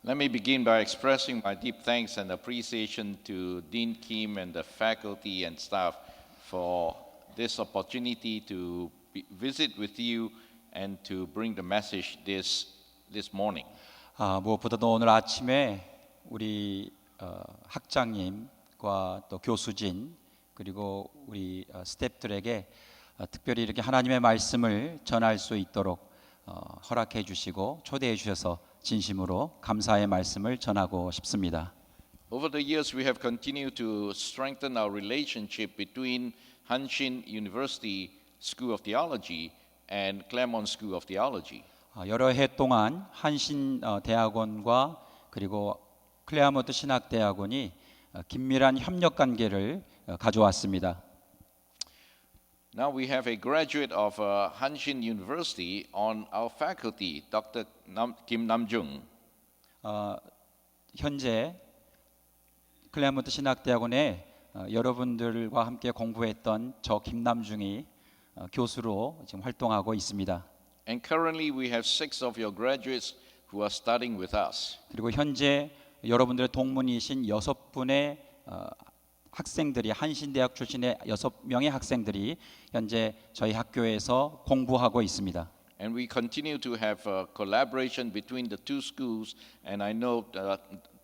Let me begin by expressing my deep thanks and appreciation to Dean Kim and the faculty and staff for this opportunity to visit with you and to bring the message this morning. 무엇보다도 오늘 아침에 우리 학장님과 또 교수진 그리고 우리 스태프들에게 특별히 이렇게 하나님의 말씀을 전할 수 있도록 허락해 주시고 초대해 주셔서 진심으로 감사의 말씀을 전하고 싶습니다. Over the years, we have continued to strengthen our relationship between Hanshin University School of Theology and Claremont School of Theology. 여러 해 동안 한신 대학원과 그리고 클레어몬트 신학대학원이 긴밀한 협력 관계를 가져왔습니다. Now we have a graduate of Hanshin University on our faculty, Dr. Kim Namjung. 현재 클레어몬트 신학대학원에 여러분들과 함께 공부했던 저 김남중이 교수로 지금 활동하고 있습니다. And currently we have 6 of your graduates who are studying with us. 그리고 현재 여러분들의 동문이신 6분의 학생들이 한신대학 출신의 6명의 학생들이 현재 저희 학교에서 공부하고 있습니다. And we continue to have collaboration between the two schools. And I know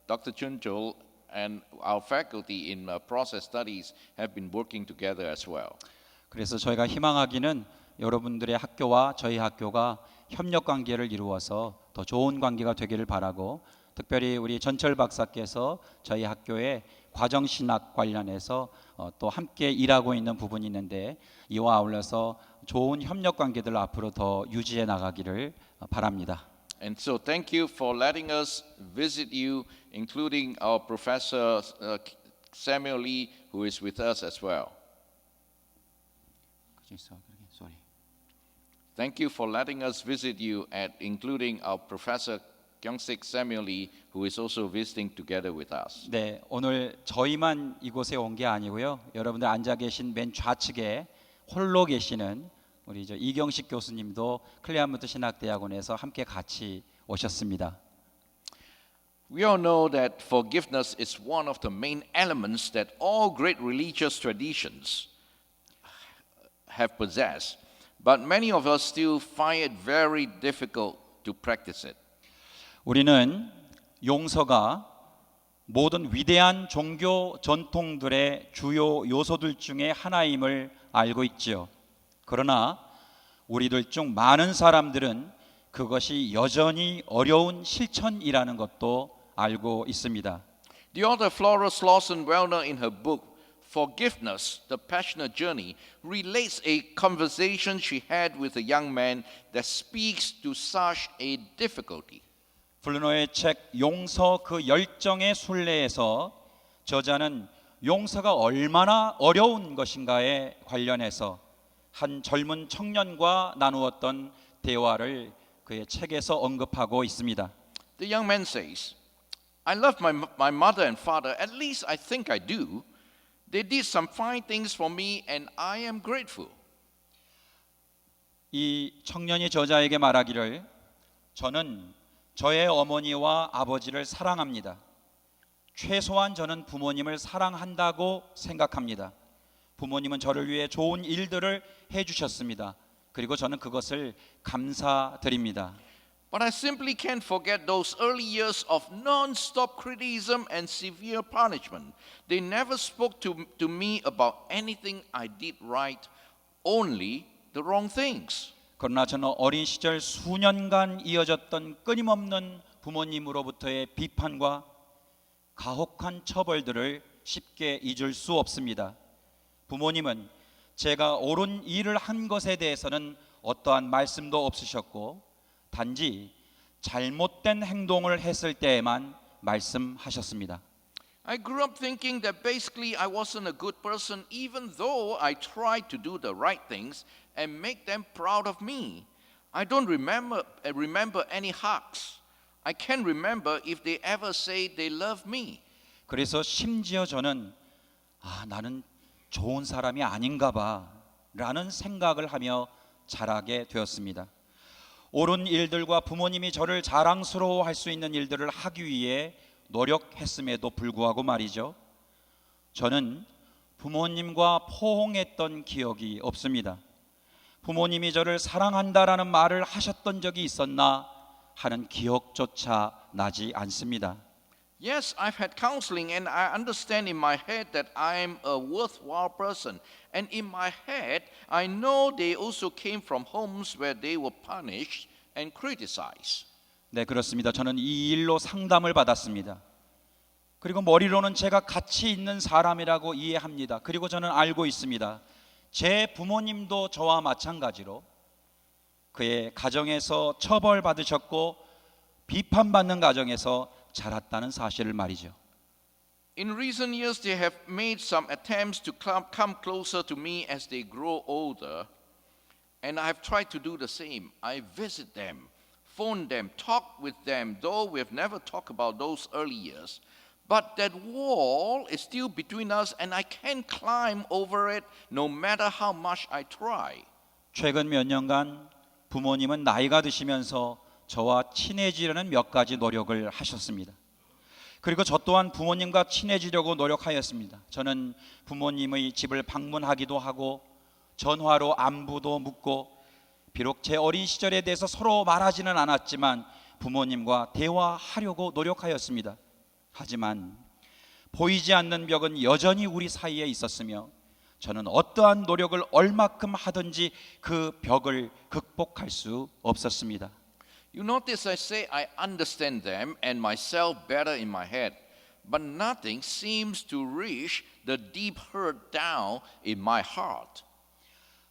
Dr. Chunchol and our faculty in process studies have been working together as well. 그래서 저희가 희망하기는 여러분들의 학교와 저희 학교가 협력 관계를 이루어서 더 좋은 관계가 되기를 바라고 특별히 우리 전철 박사께서 저희 학교에 과정신학 관련해서 또 함께 일하고 있는 부분이 있는데 이와 아울러서 좋은 협력 관계들 앞으로 더 유지해 나가기를 바랍니다. And so thank you for letting us visit you, including our professor Samuel Lee, who is with us as well. Thank you for letting us visit you, including our professor Kyung-sik Samuel Lee, who is also visiting together with us. 네, 오늘 저희만 이곳에 온 게 아니고요. 여러분들 앉아 계신 맨 좌측에 홀로 계시는 우리 이경식 교수님도 클레어몬트 신학대학원에서 함께 같이 오셨습니다. We all know that forgiveness is one of the main elements that all great religious traditions have possessed, but many of us still find it very difficult to practice it. 우리는 용서가 모든 위대한 종교 전통들의 주요 요소들 중에 하나임을 알고 있지요. 그러나 우리들 중 많은 사람들은 그것이 여전히 어려운 실천이라는 것도 알고 있습니다. The author Flora Slauson Wellner in her book Forgiveness, The Passionate Journey relates a conversation she had with a young man that speaks to such a difficulty. 블루노의 책 용서 그 열정의 순례에서 저자는 용서가 얼마나 어려운 것인가에 관련해서 한 젊은 청년과 나누었던 대화를 그의 책에서 언급하고 있습니다. The young man says, I love my mother and father, at least I think I do. They did some fine things for me and I am grateful. 이 청년이 저자에게 말하기를 저는 저의 어머니와 아버지를 사랑합니다. 최소한 저는 부모님을 사랑한다고 생각합니다. 부모님은 저를 위해 좋은 일들을 해주셨습니다. 그리고 저는 그것을 감사드립니다. But I simply can't forget those early years of non-stop criticism and severe punishment. They never spoke to me about anything I did right, only the wrong things. 그러나 저는 어린 시절 수년간 이어졌던 끊임없는 부모님으로부터의 비판과 가혹한 처벌들을 쉽게 잊을 수 없습니다. 부모님은 제가 옳은 일을 한 것에 대해서는 어떠한 말씀도 없으셨고 단지 잘못된 행동을 했을 때에만 말씀하셨습니다. I grew up thinking that basically I wasn't a good person even though I tried to do the right things and make them proud of me. I don't remember any hugs. I can't remember if they ever say they love me. 그래서 심지어 저는 나는 좋은 사람이 아닌가 봐 라는 생각을 하며 자라게 되었습니다. 옳은 일들과 부모님이 저를 자랑스러워할 수 있는 일들을 하기 위해 노력했음에도 불구하고 말이죠. 저는 부모님과 포옹했던 기억이 없습니다. 부모님이 저를 사랑한다라는 말을 하셨던 적이 있었나 하는 기억조차 나지 않습니다. Yes, I've had counseling and I understand in my head that I'm a worthwhile person. And in my head, I know they also came from homes where they were punished and criticized. 네, 그렇습니다. 저는 이 일로 상담을 받았습니다. 그리고 머리로는 제가 가치 있는 사람이라고 이해합니다. 그리고 저는 알고 있습니다. 제 부모님도 저와 마찬가지로 그의 가정에서 처벌받으셨고 비판받는 가정에서 자랐다는 사실을 말이죠. In recent years, they have made some attempts to come closer to me as they grow older. And I have tried to do the same. I visit them, phone them, talk with them, though we have never talked about those early years. But that wall is still between us and I can't climb over it no matter how much I try. 최근 몇 년간 부모님은 나이가 드시면서 저와 친해지려는 몇 가지 노력을 하셨습니다. 그리고 저 또한 부모님과 친해지려고 노력하였습니다. 저는 부모님의 집을 방문하기도 하고 전화로 안부도 묻고 비록 제 어린 시절에 대해서 서로 말하지는 않았지만 부모님과 대화하려고 노력하였습니다. 하지만 보이지 않는 벽은 여전히 우리 사이에 있었으며 저는 어떠한 노력을 얼마큼 하든지 그 벽을 극복할 수 없었습니다. You notice I say I understand them and myself better in my head, but nothing seems to reach the deep hurt down in my heart.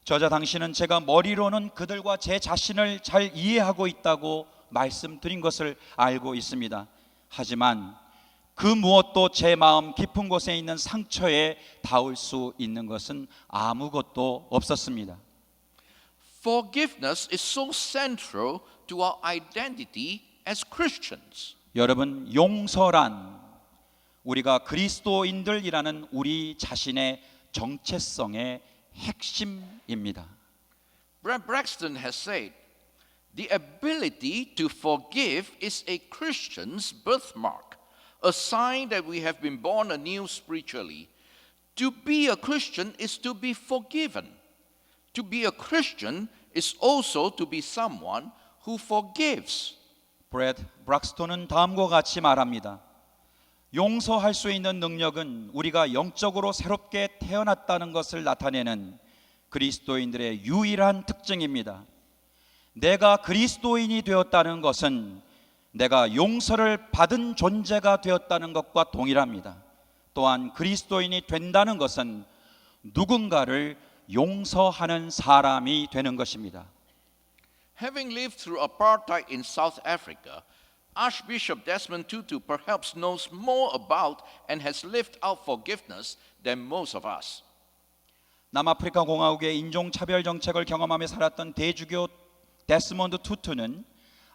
저자 당신은 제가 머리로는 그들과 제 자신을 잘 이해하고 있다고 말씀드린 것을 알고 있습니다. 하지만 그 무엇도 제 마음 깊은 곳에 있는 상처에 닿을 수 있는 것은 아무것도 없었습니다. Forgiveness is so central to our identity as Christians. 여러분, 용서란 우리가 그리스도인들이라는 우리 자신의 정체성의 핵심입니다. Brad Braxton has said, the ability to forgive is a Christian's birthmark, a sign that we have been born anew spiritually. To be a Christian is to be forgiven. To be a Christian is also to be someone who forgives. 브래드 브락스톤은 다음과 같이 말합니다. 용서할 수 있는 능력은 우리가 영적으로 새롭게 태어났다는 것을 나타내는 그리스도인들의 유일한 특징입니다. 내가 그리스도인이 되었다는 것은 내가 용서를 받은 존재가 되었다는 것과 동일합니다. 또한 그리스도인이 된다는 것은 누군가를 용서하는 사람이 되는 것입니다. Having lived through apartheid in South Africa, Archbishop Desmond Tutu perhaps knows more about and has lived out forgiveness than most of us. 남아프리카 공화국의 인종차별 정책을 경험하며 살았던 대주교 데스몬드 투투는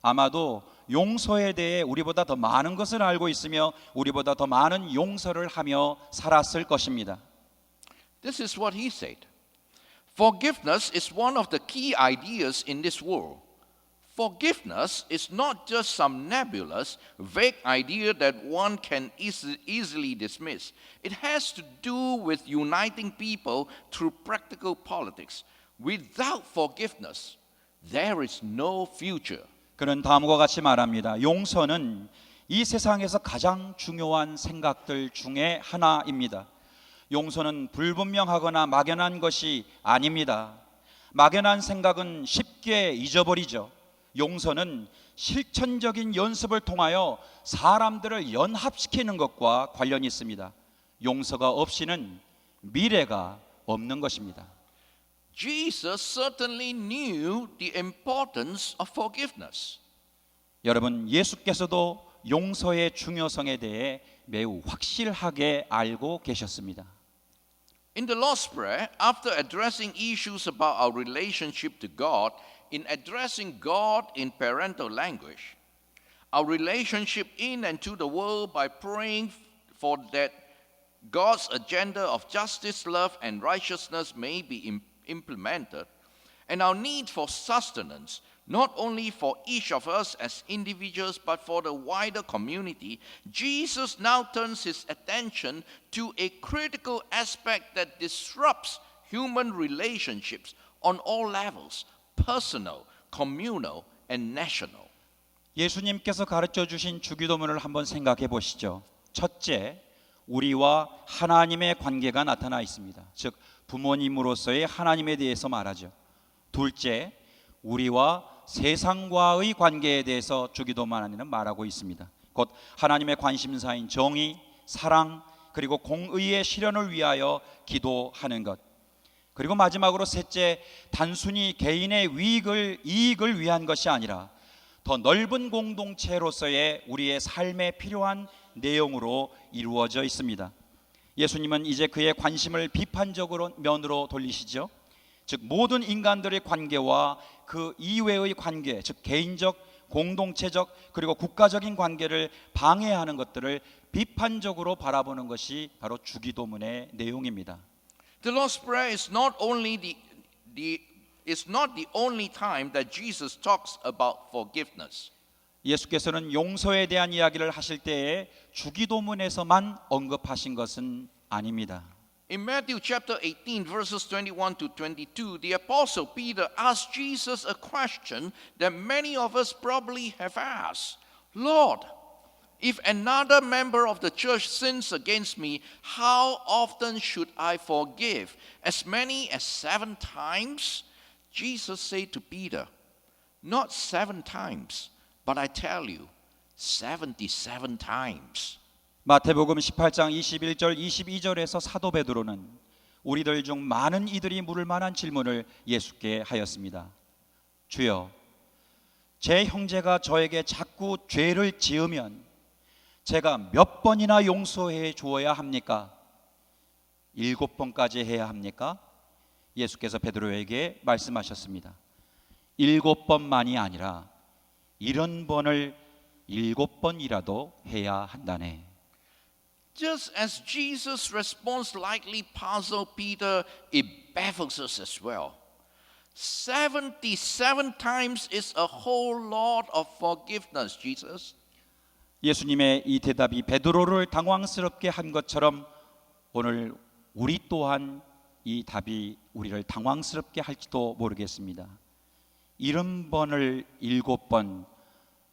아마도 용서에 대해 우리보다 더 많은 것을 알고 있으며 우리보다 더 많은 용서를 하며 살았을 것입니다. This is what he said. Forgiveness is one of the key ideas in this world. Forgiveness is not just some nebulous, vague idea that one can easily dismiss. It has to do with uniting people through practical politics. Without forgiveness, there is no future. 그는 다음과 같이 말합니다. 용서는 이 세상에서 가장 중요한 생각들 중에 하나입니다. 용서는 불분명하거나 막연한 것이 아닙니다. 막연한 생각은 쉽게 잊어버리죠. 용서는 실천적인 연습을 통하여 사람들을 연합시키는 것과 관련이 있습니다. 용서가 없이는 미래가 없는 것입니다. Jesus certainly knew the importance of forgiveness. 여러분, 예수께서도 용서의 중요성에 대해 매우 확실하게 알고 계셨습니다. In the Lord's Prayer, after addressing issues about our relationship to God, in addressing God in parental language, our relationship in and to the world by praying for that God's agenda of justice, love, and righteousness may be implemented, and our need for sustenance, not only for each of us as individuals, but for the wider community, Jesus now turns his attention to a critical aspect that disrupts human relationships on all levels, personal, communal, and national. 예수님께서 가르쳐 주신 주기도문을 한번 생각해 보시죠. 첫째, 우리와 하나님의 관계가 나타나 있습니다. 즉 부모님으로서의 하나님에 대해서 말하죠. 둘째, 우리와 세상과의 관계에 대해서 주기도문에는 말하고 있습니다. 곧 하나님의 관심사인 정의, 사랑, 그리고 공의의 실현을 위하여 기도하는 것. 그리고 마지막으로 셋째, 단순히 개인의 이익을 위한 것이 아니라 더 넓은 공동체로서의 우리의 삶에 필요한 내용으로 이루어져 있습니다. 예수님은 이제 그의 관심을 비판적으로 면으로 돌리시죠. 즉 모든 인간들의 관계와 그 이외의 관계, 즉 개인적, 공동체적, 그리고 국가적인 관계를 방해하는 것들을 비판적으로 바라보는 것이 바로 주기도문의 내용입니다. The Lord's Prayer is not the only time that Jesus talks about forgiveness. 예수께서는 용서에 대한 이야기를 하실 때에 주기도문에서만 언급하신 것은 아닙니다. In Matthew chapter 18 verses 21 to 22, the apostle Peter asked Jesus a question that many of us probably have asked. Lord, if another member of the church sins against me, how often should I forgive? As many as 7 times? Jesus said to Peter, not 7 times, but I tell you, 77 times. 마태복음 18장 21절 22절에서 사도 베드로는 우리들 중 많은 이들이 물을 만한 질문을 예수께 하였습니다. 주여, 제 형제가 저에게 자꾸 죄를 지으면 제가 몇 번이나 용서해 주어야 합니까? 7번까지 해야 합니까? 예수께서 베드로에게 말씀하셨습니다. 7번만이 아니라 70번을 7번이라도 해야 한다네. Just as Jesus' response likely puzzled Peter, it baffles us as well. 77 times is a whole lot of forgiveness, Jesus. 예수님의 이 대답이 베드로를 당황스럽게 한 것처럼 오늘 우리 또한 이 답이 우리를 당황스럽게 할지도 모르겠습니다. 70번을 7번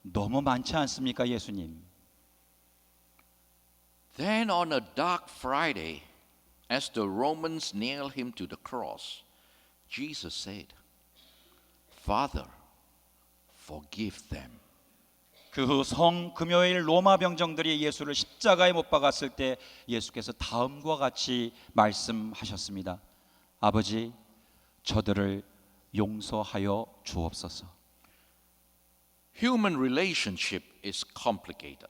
너무 많지 않습니까, 예수님? Then on a dark Friday, as the Romans nailed him to the cross, Jesus said, Father, forgive them. 그 후 성금요일 로마 병정들이 예수를 십자가에 못 박았을 때 예수께서 다음과 같이 말씀하셨습니다. 아버지, 저들을 용서하여 주옵소서. Human relationship is complicated.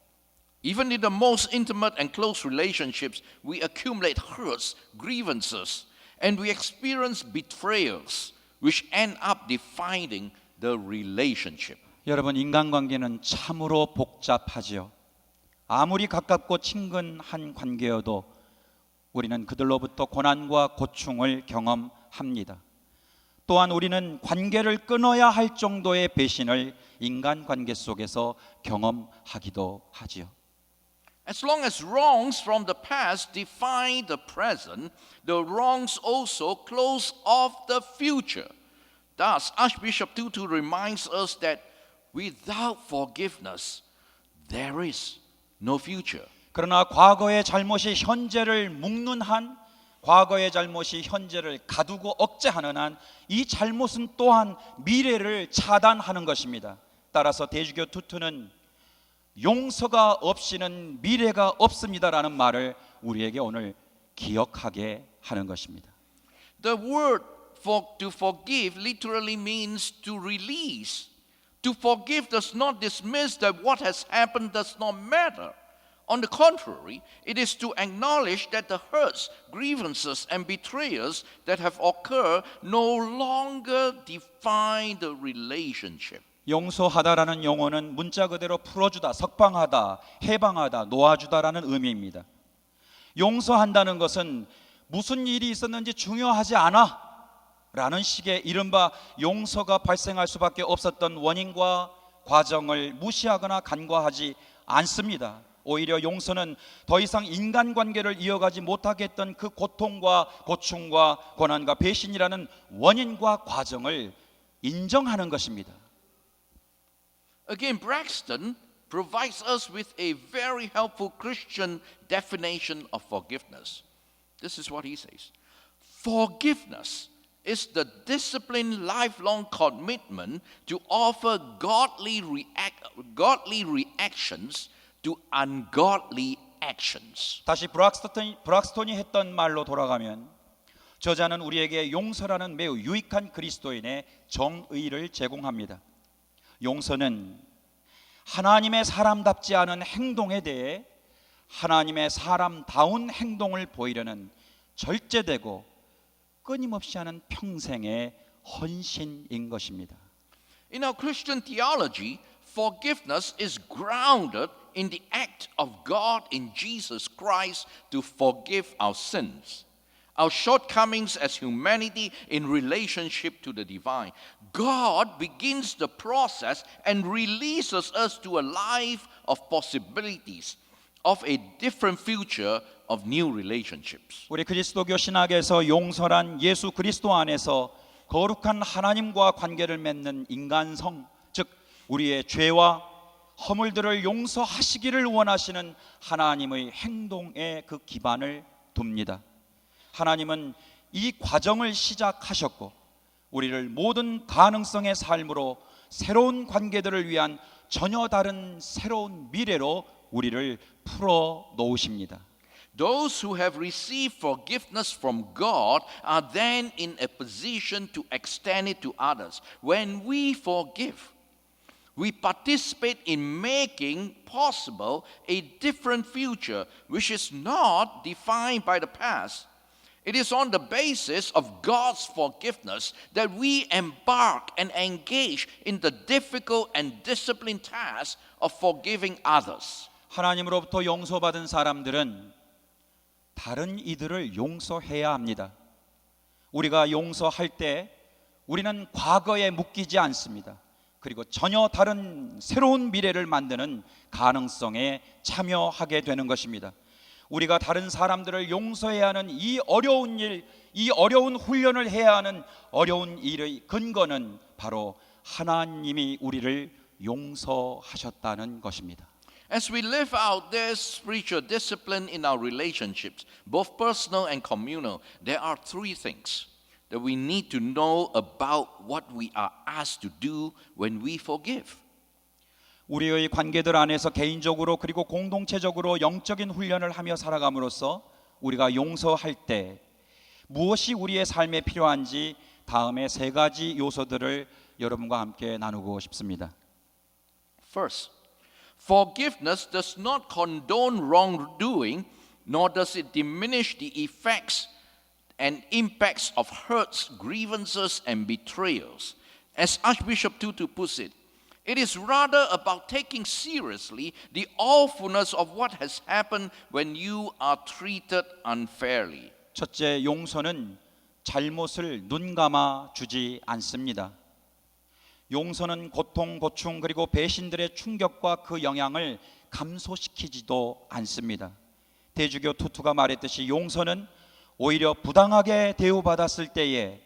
Even in the most intimate and close relationships, we accumulate hurts, grievances, and we experience betrayals, which end up defining the relationship. 여러분, 인간관계는 참으로 복잡하지요. 아무리 가깝고 친근한 관계여도 우리는 그들로부터 고난과 고충을 경험합니다. 또한 우리는 관계를 끊어야 할 정도의 배신을 인간관계 속에서 경험하기도 하지요. As long as wrongs from the past define the present, the wrongs also close off the future. Thus, Archbishop Tutu reminds us that without forgiveness, there is no future. 그러나 과거의 잘못이 현재를 묶는 한, 과거의 잘못이 현재를 가두고 억제하는 한, 이 잘못은 또한 미래를 차단하는 것입니다. 따라서 대주교 투투는 용서가 없이는 미래가 없습니다라는 말을 우리에게 오늘 기억하게 하는 것입니다. The word to forgive literally means to release. To forgive does not dismiss that what has happened does not matter. On the contrary, it is to acknowledge that the hurts, grievances, and betrayals that have occurred no longer define the relationship. 용서하다라는 용어는 문자 그대로 풀어주다, 석방하다, 해방하다, 놓아주다라는 의미입니다. 용서한다는 것은 무슨 일이 있었는지 중요하지 않아 라는 식의 이른바 용서가 발생할 수밖에 없었던 원인과 과정을 무시하거나 간과하지 않습니다. 오히려 용서는 더 이상 인간관계를 이어가지 못하게 했던 그 고통과 고충과 고난과 배신이라는 원인과 과정을 인정하는 것입니다. Again, Braxton provides us with a very helpful Christian definition of forgiveness. This is what he says. Forgiveness is the disciplined lifelong commitment to offer godly reactions to ungodly actions. 다시 브락스톤이 했던 말로 돌아가면 저자는 우리에게 용서라는 매우 유익한 그리스도인의 정의를 제공합니다. 용서는 하나님의 사람답지 않은 행동에 대해 하나님의 사람다운 행동을 보이려는 절제되고 끊임없이 하는 평생의 헌신인 것입니다. In our Christian theology, forgiveness is grounded in the act of God in Jesus Christ to forgive our sins, our shortcomings as humanity in relationship to the divine. God begins the process and releases us to a life of possibilities, of a different future of new relationships. 우리 그리스도교 신학에서 용서란 예수 그리스도 안에서 거룩한 하나님과 관계를 맺는 인간성, 즉 우리의 죄와 허물들을 용서하시기를 원하시는 하나님의 행동에 그 기반을 둡니다. 하나님은 이 과정을 시작하셨고 우리를 모든 가능성의 삶으로 새로운 관계들을 위한 전혀 다른 새로운 미래로 우리를 풀어 놓으십니다. Those who have received forgiveness from God are then in a position to extend it to others. When we forgive, we participate in making possible a different future which is not defined by the past. It is on the basis of God's forgiveness that we embark and engage in the difficult and disciplined task of forgiving others. 하나님으로부터 용서받은 사람들은 다른 이들을 용서해야 합니다. 우리가 용서할 때 우리는 과거에 묶이지 않습니다. 그리고 전혀 다른 새로운 미래를 만드는 가능성에 참여하게 되는 것입니다. 우리가 다른 사람들을 용서해야 하는 이 어려운 일, 이 어려운 훈련을 해야 하는 어려운 일의 근거는 바로 하나님이 우리를 용서하셨다는 것입니다. As we live out this spiritual discipline in our relationships, both personal and communal, there are three things that we need to know about what we are asked to do when we forgive. 우리의 관계들 안에서 개인적으로 그리고 공동체적으로 영적인 훈련을 하며 살아감으로써 우리가 용서할 때 무엇이 우리의 삶에 필요한지 다음에 세 가지 요소들을 여러분과 함께 나누고 싶습니다. First, forgiveness does not condone wrongdoing, nor does it diminish the effects and impacts of hurts, grievances, and betrayals. As Archbishop Tutu puts it, it is rather about taking seriously the awfulness of what has happened when you are treated unfairly. 첫째, 용서는 잘못을 눈감아 주지 않습니다. 용서는 고통, 고충 그리고 배신들의 충격과 그 영향을 감소시키지도 않습니다. 대주교 투투가 말했듯이 용서는 오히려 부당하게 대우받았을 때에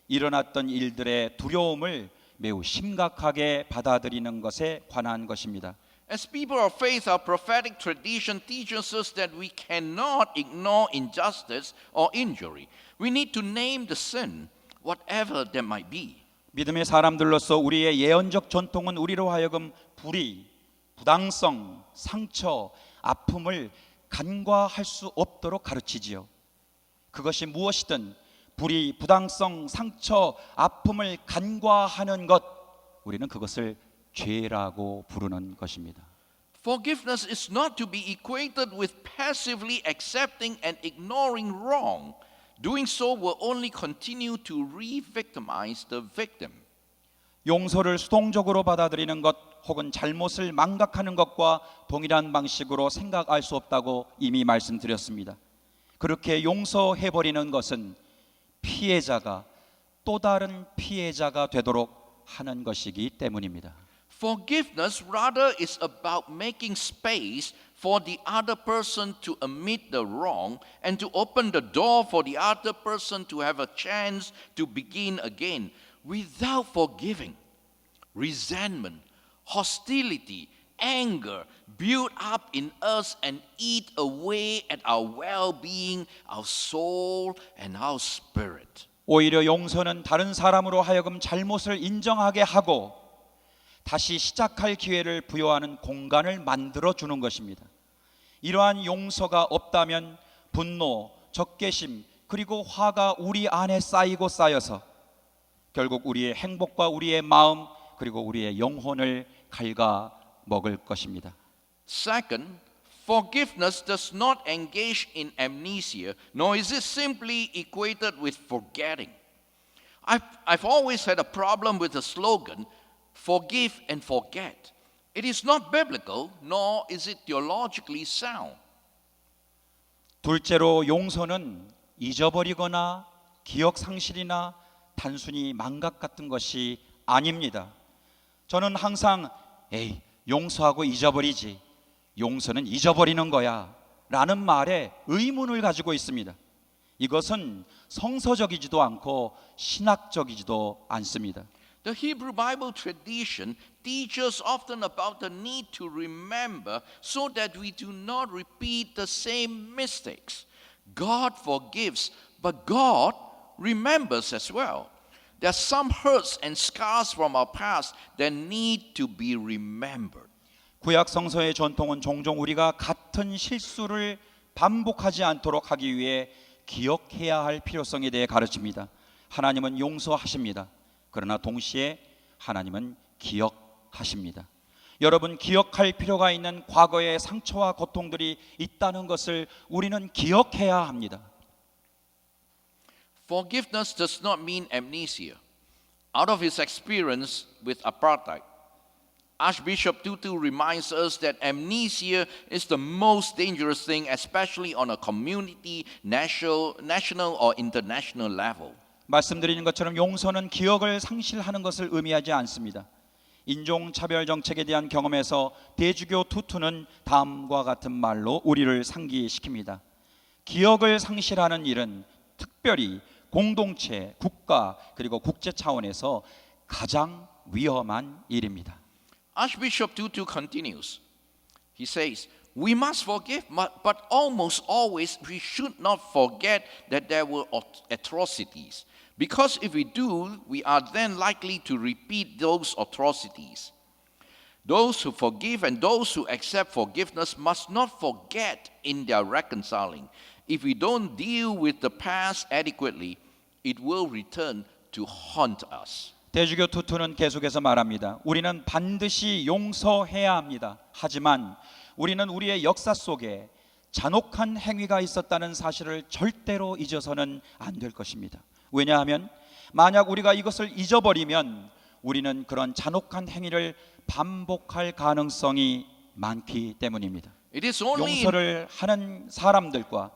일어났던 일들의 두려움을 매우 심각하게 받아들이는 것에 관한 것입니다. As people of faith, our prophetic tradition teaches us that we cannot ignore injustice or injury. We need to name the sin, whatever that might be. 믿음의 사람들로서 우리의 예언적 전통은 우리로 하여금 불의, 부당성, 상처, 아픔을 간과할 수 없도록 가르치지요. 그것이 무엇이든 불의, 부당성, 상처, 아픔을 간과하는 것, 우리는 그것을 죄라고 부르는 것입니다. Forgiveness is not to be equated with passively accepting and ignoring wrong. Doing so will only continue to re-victimize the victim. 용서를 수동적으로 받아들이는 것 혹은 잘못을 망각하는 것과 동일한 방식으로 생각할 수 없다고 이미 말씀드렸습니다. 그렇게 용서해버리는 것은 피해자가 또 다른 피해자가 되도록 하는 것이기 때문입니다. Forgiveness rather is about making space for the other person to admit the wrong and to open the door for the other person to have a chance to begin again. Without forgiving, resentment, hostility, anger build up in us and eat away at our well-being, our soul, and our spirit. 오히려 용서는 다른 사람으로 하여금 잘못을 인정하게 하고 다시 시작할 기회를 부여하는 공간을 만들어 주는 것입니다. 이러한 용서가 없다면 분노, 적개심, 그리고 화가 우리 안에 쌓이고 쌓여서 결국 우리의 행복과 우리의 마음 그리고 우리의 영혼을 갉아먹을 것입니다. Second, forgiveness does not engage in amnesia, nor is it simply equated with forgetting. I've always had a problem with the slogan, forgive and forget. It is not biblical, nor is it theologically sound. 둘째로 용서는 잊어버리거나 기억 상실이나 단순히 망각 같은 것이 아닙니다. 저는 항상 용서하고 잊어버리지. 용서는 잊어버리는 거야 라는 말에 의문을 가지고 있습니다. 이것은 성서적이지도 않고 신학적이지도 않습니다. The Hebrew Bible tradition teaches often about the need to remember so that we do not repeat the same mistakes. God forgives, but God remembers as well. There are some hurts and scars from our past that need to be remembered. 구약 성서의 전통은 종종 우리가 같은 실수를 반복하지 않도록 하기 위해 기억해야 할 필요성에 대해 가르칩니다. 하나님은 용서하십니다. 그러나 동시에 하나님은 기억하십니다. 여러분, 기억할 필요가 있는 과거의 상처와 고통들이 있다는 것을 우리는 기억해야 합니다. Forgiveness does not mean amnesia. Out of his experience with apartheid, Archbishop Tutu reminds us that amnesia is the most dangerous thing, especially on a community, national or international level. 말씀드리는 것처럼 용서는 기억을 상실하는 것을 의미하지 않습니다. 인종차별 정책에 대한 경험에서 대주교 투투는 다음과 같은 말로 우리를 상기시킵니다. 기억을 상실하는 일은 특별히 공동체, 국가 그리고 국제 차원에서 가장 위험한 일입니다. Archbishop Tutu continues. He says, we must forgive, but almost always we should not forget that there were atrocities. Because if we do, we are then likely to repeat those atrocities. Those who forgive and those who accept forgiveness must not forget in their reconciling. If we don't deal with the past adequately, it will return to haunt us. 대주교 투투는 계속해서 말합니다. 우리는 반드시 용서해야 합니다. 하지만 우리는 우리의 역사 속에 잔혹한 행위가 있었다는 사실을 절대로 잊어서는 안 될 것입니다. 왜냐하면 만약 우리가 이것을 잊어버리면 우리는 그런 잔혹한 행위를 반복할 가능성이 많기 때문입니다. 용서를 하는 사람들과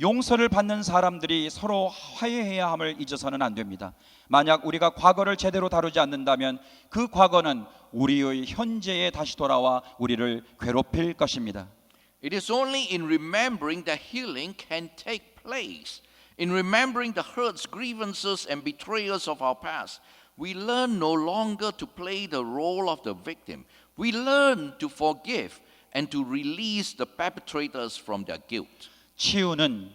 용서를 받는 사람들이 서로 화해해야 함을 잊어서는 안 됩니다. 만약 우리가 과거를 제대로 다루지 않는다면 그 과거는 우리의 현재에 다시 돌아와 우리를 괴롭힐 것입니다. It is only in remembering that healing can take place. In remembering the hurts, grievances, and betrayals of our past, we learn no longer to play the role of the victim. We learn to forgive and to release the perpetrators from their guilt. 치유는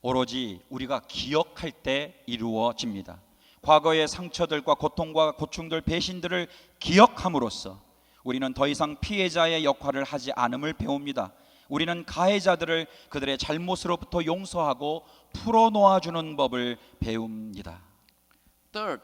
오로지 우리가 기억할 때 이루어집니다. 과거의 상처들과 고통과 고충들, 배신들을 기억함으로써 우리는 더 이상 피해자의 역할을 하지 않음을 배웁니다. 우리는 가해자들을 그들의 잘못으로부터 용서하고 풀어놓아주는 법을 배웁니다. Third,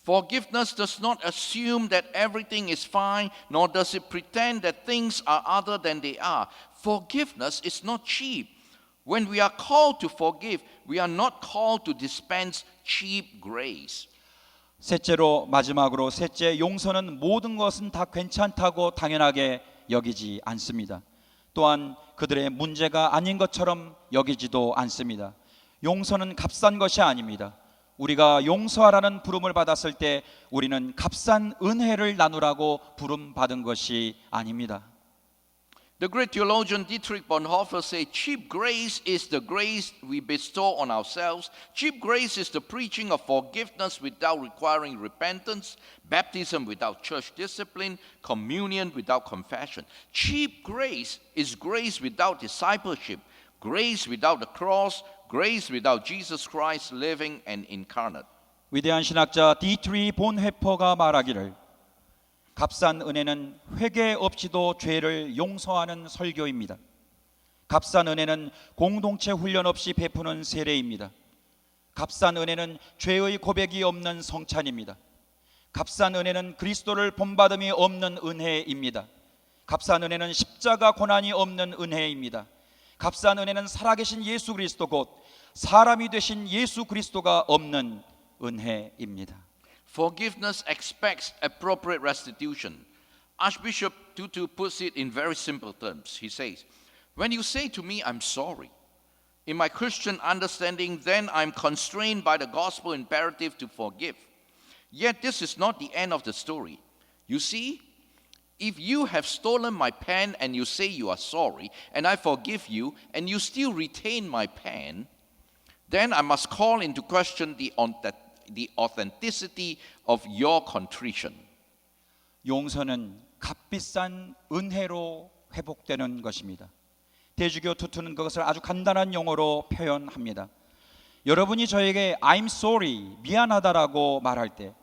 forgiveness does not assume that everything is fine, nor does it pretend that things are other than they are. Forgiveness is not cheap. When we are called to forgive, we are not called to dispense cheap grace. 셋째로 마지막으로 셋째, 용서는 모든 것은 다 괜찮다고 당연하게 여기지 않습니다. 또한 그들의 문제가 아닌 것처럼 여기지도 않습니다. 용서는 값싼 것이 아닙니다. 우리가 용서하라는 부름을 받았을 때 우리는 값싼 은혜를 나누라고 부름 받은 것이 아닙니다. The great theologian Dietrich Bonhoeffer said, cheap grace is the grace we bestow on ourselves. Cheap grace is the preaching of forgiveness without requiring repentance, baptism without church discipline, communion without confession. Cheap grace is grace without discipleship, grace without the cross, grace without Jesus Christ living and incarnate. 위대한 신학자 디트리 본헤퍼가 말하기를 값싼 은혜는 회개 없이도 죄를 용서하는 설교입니다. 값싼 은혜는 공동체 훈련 없이 베푸는 세례입니다. 값싼 은혜는 죄의 고백이 없는 성찬입니다. 값싼 은혜는 그리스도를 본받음이 없는 은혜입니다. 값싼 은혜는 십자가 고난이 없는 은혜입니다. 값싼 은혜는 살아계신 예수 그리스도 곧 사람이 되신 예수 그리스도가 없는 은혜입니다. Forgiveness expects appropriate restitution. Archbishop Tutu puts it in very simple terms. He says, when you say to me, I'm sorry, in my Christian understanding, then I'm constrained by the gospel imperative to forgive. Yet this is not the end of the story. You see, if you have stolen my pen and you say you are sorry, and I forgive you, and you still retain my pen, then I must call into question the authenticity of your contrition. 용서는 값비싼 은혜로 회복되는 것입니다. 대주교 투투는 그것을 아주 간단한 용어로 표현합니다. 여러분이 저에게 I'm sorry, 미안하다라고 말할 때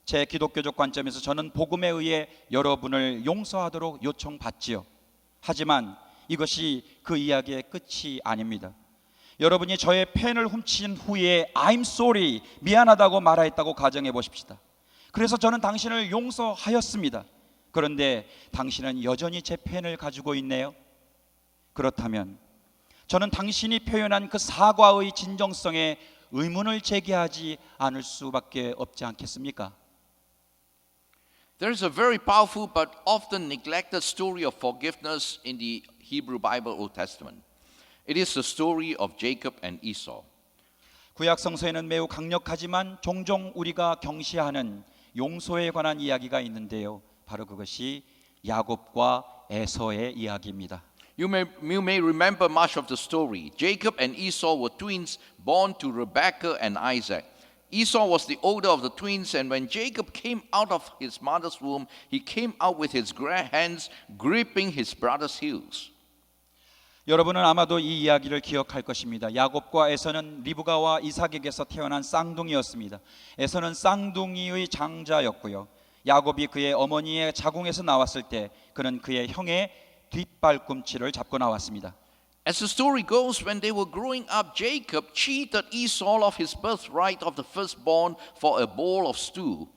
제 기독교적 관점에서 저는 복음에 의해 여러분을 용서하도록 요청받지요. 하지만 이것이 그 이야기의 끝이 아닙니다. 여러분이 저의 펜을 훔친 후에 I'm sorry, 미안하다고 말하였다고 가정해 보십시다. 그래서 저는 당신을 용서하였습니다. 그런데 당신은 여전히 제 펜을 가지고 있네요. 그렇다면 저는 당신이 표현한 그 사과의 진정성에 의문을 제기하지 않을 수밖에 없지 않겠습니까? There is a very powerful but often neglected story of forgiveness in the Hebrew Bible Old Testament. It is the story of Jacob and Esau. 구약 성서에는 매우 강력하지만 종종 우리가 경시하는 용서에 관한 이야기가 있는데요. 바로 그것이 야곱과 에서의 이야기입니다. You may remember much of the story. Jacob and Esau were twins born to Rebekah and Isaac. Esau was the older of the twins, and when Jacob came out of his mother's womb, he came out with his hands gripping his brother's heels. 여러분은 아마도 이 이야기를 기억할 것입니다. 야곱과 에서는 리브가와 이삭에게서 태어난 쌍둥이였습니다. 에서는 쌍둥이의 장자였고요. 야곱이 그의 어머니의 자궁에서 나왔을 때 그는 그의 형의 뒷발꿈치를 잡고 나왔습니다. As the story goes, when they were growing up, Jacob cheated Esau of his birthright of the firstborn for a bowl of stew.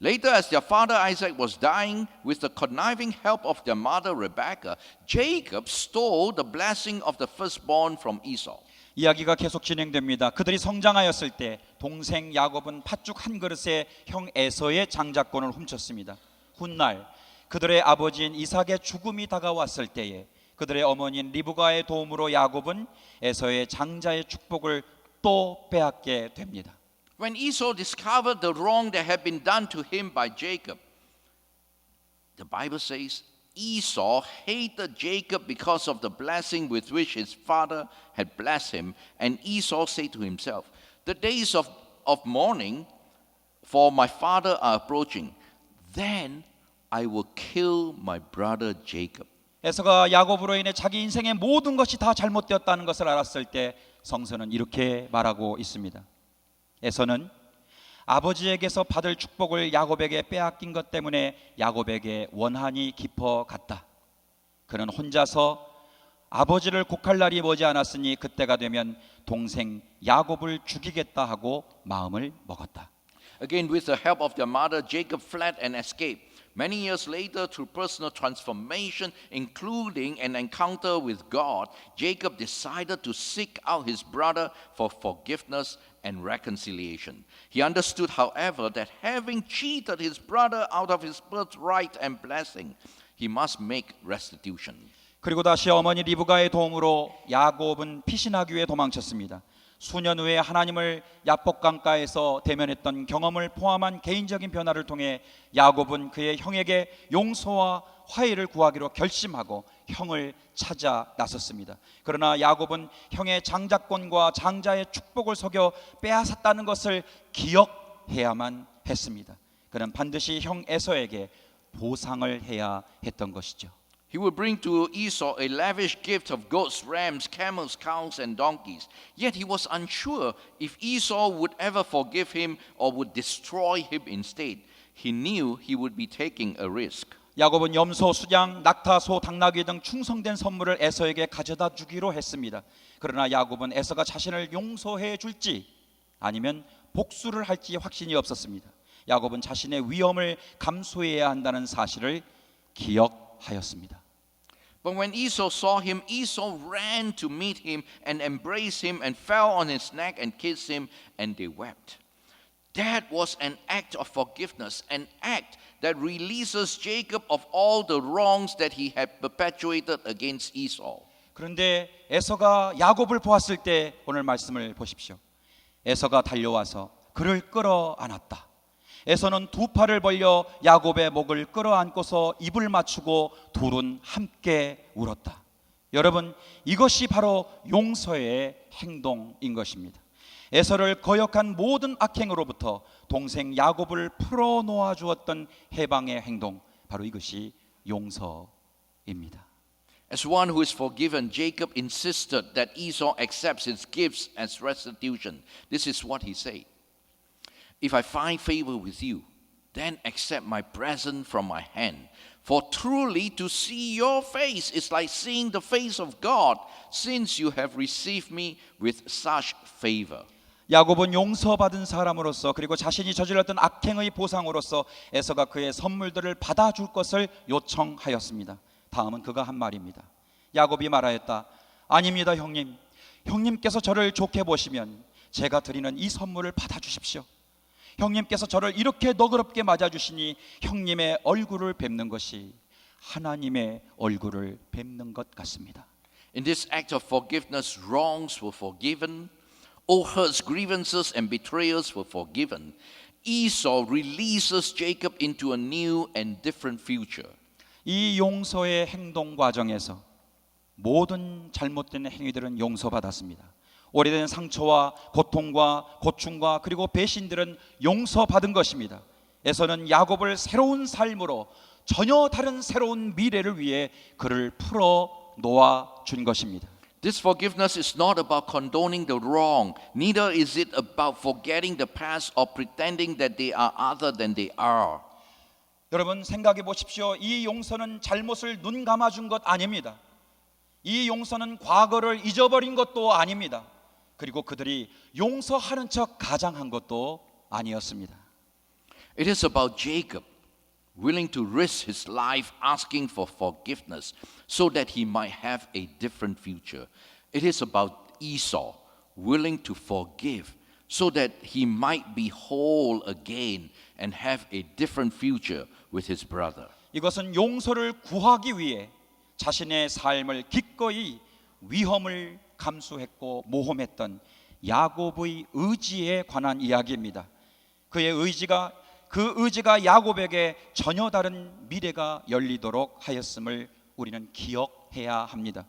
Later, as their father Isaac was dying, with the conniving help of their mother Rebekah, Jacob stole the blessing of the firstborn from Esau. 이야기가 계속 진행됩니다. 그들이 성장하였을 때 동생 야곱은 팥죽 한 그릇에 형 에서의 장자권을 훔쳤습니다. 훗날 그들의 아버지인 이삭의 죽음이 다가왔을 때에 그들의 어머니인 리브가의 도움으로 야곱은 에서의 장자의 축복을 또 빼앗게 됩니다. When Esau discovered the wrong that had been done to him by Jacob, the Bible says Esau hated Jacob because of the blessing with which his father had blessed him. And Esau said to himself, the days of mourning for my father are approaching. Then I will kill my brother Jacob. 에서가 야곱으로 인해 자기 인생의 모든 것이 다 잘못되었다는 것을 알았을 때 성서는 이렇게 말하고 있습니다. 에서는 아버지에게서 받을 축복을 야곱에게 빼앗긴 것 때문에 야곱에게 원한이 깊어 갔다. 그는 혼자서 아버지를 곡할 날이 머지않았으니 그때가 되면 동생 야곱을 죽이겠다 하고 마음을 먹었다. Again, with the help of their mother, Jacob fled and escaped. Many years later, through personal transformation, including an encounter with God, Jacob decided to seek out his brother for forgiveness and reconciliation. He understood, however, that having cheated his brother out of his birthright and blessing, he must make restitution. 그리고 다시 어머니 리브가의 도움으로 야곱은 피신하기 위해 도망쳤습니다. 수년 후에 하나님을 야복 강가에서 대면했던 경험을 포함한 개인적인 변화를 통해 야곱은 그의 형에게 용서와 화해를 구하기로 결심하고 형을 찾아 나섰습니다. 그러나 야곱은 형의 장자권과 장자의 축복을 속여 빼앗았다는 것을 기억해야만 했습니다. 그는 반드시 형 에서에게 보상을 해야 했던 것이죠. He would bring to Esau a lavish gift of goats, rams, camels, cows, and donkeys. Yet he was unsure if Esau would ever forgive him or would destroy him instead. He knew he would be taking a risk. 야곱은 염소, 수장, 낙타, 소, 당나귀 등 충성된 선물을 에서에게 가져다 주기로 했습니다. 그러나 야곱은 에서가 자신을 용서해 줄지 아니면 복수를 할지 확신이 없었습니다. 야곱은 자신의 위험을 감수해야 한다는 사실을 기억하였습니다. But when Esau saw him, Esau ran to meet him and embraced him and fell on his neck and kissed him, and they wept. That was an act of forgiveness, an act that releases Jacob of all the wrongs that he had perpetuated against Esau. 그런데 에서가 야곱을 보았을 때 오늘 말씀을 보십시오. 에서가 달려와서 그를 끌어안았다. 에서는 두 팔을 벌려 야곱의 목을 끌어안고서 입을 맞추고 둘은 함께 울었다. 여러분, 이것이 바로 용서의 행동인 것입니다. 에서를 거역한 모든 악행으로부터 동생 야곱을 풀어놓아 주었던 해방의 행동, 바로 이것이 용서입니다. As one who is forgiven, Jacob insisted that Esau accepts his gifts as restitution. This is what he said. If I find favor with you, then accept my present from my hand. For truly to see your face is like seeing the face of God, since you have received me with such favor. 야곱은 용서받은 사람으로서 그리고 자신이 저질렀던 악행의 보상으로서 에서가 그의 선물들을 받아줄 것을 요청하였습니다. 다음은 그가 한 말입니다. 야곱이 말하였다. 아닙니다, 형님. 형님께서 저를 좋게 보시면 제가 드리는 이 선물을 받아주십시오. 형님께서 저를 이렇게 너그럽게 맞아주시니 형님의 얼굴을 뵙는 것이 하나님의 얼굴을 뵙는 것 같습니다. In this act of forgiveness, wrongs were forgiven, all hurts, grievances, and betrayals were forgiven. Esau releases Jacob into a new and different future. 이 용서의 행동 과정에서 모든 잘못된 행위들은 용서받았습니다. 오래된 상처와 고통과 고충과 그리고 배신들은 용서받은 것입니다. 에서는 야곱을 새로운 삶으로 전혀 다른 새로운 미래를 위해 그를 풀어 놓아 준 것입니다. This forgiveness is not about condoning the wrong, neither is it about forgetting the past or pretending that they are other than they are. 여러분 생각해 보십시오. 이 용서는 잘못을 눈 감아준 것 아닙니다. 이 용서는 과거를 잊어버린 것도 아닙니다. 그리고 그들이 용서하는 척 가장한 것도 아니었습니다. It is about Jacob willing to risk his life asking for forgiveness so that he might have a different future. It is about Esau willing to forgive so that he might be whole again and have a different future with his brother. 이것은 용서를 구하기 위해 자신의 삶을 기꺼이 위험을 감수했고 모험했던 야곱의 의지에 관한 이야기입니다. 그의 의지가 야곱에게 전혀 다른 미래가 열리도록 하였음을 우리는 기억해야 합니다.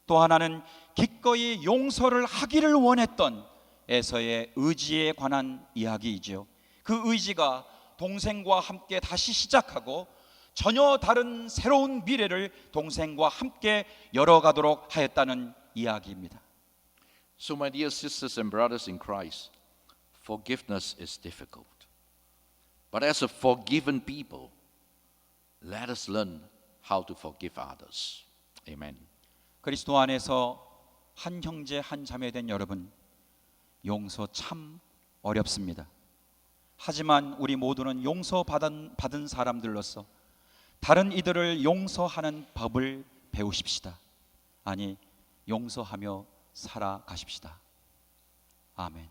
또 하나는 기꺼이 용서를 하기를 원했던 에서의 의지에 관한 이야기이죠. 그 의지가 동생과 함께 다시 시작하고 전혀 다른 새로운 미래를 동생과 함께 열어가도록 하였다는 이야기입니다. So, my dear sisters and brothers in Christ, forgiveness is difficult. But as a forgiven people, let us learn how to forgive others. Amen. 그리스도 안에서 한 형제 한 자매 된 여러분, 용서 참 어렵습니다. 하지만 우리 모두는 용서받은 사람들로서 다른 이들을 용서하는 법을 배우십시다. 아니, 용서하며 살아가십시다. 아멘.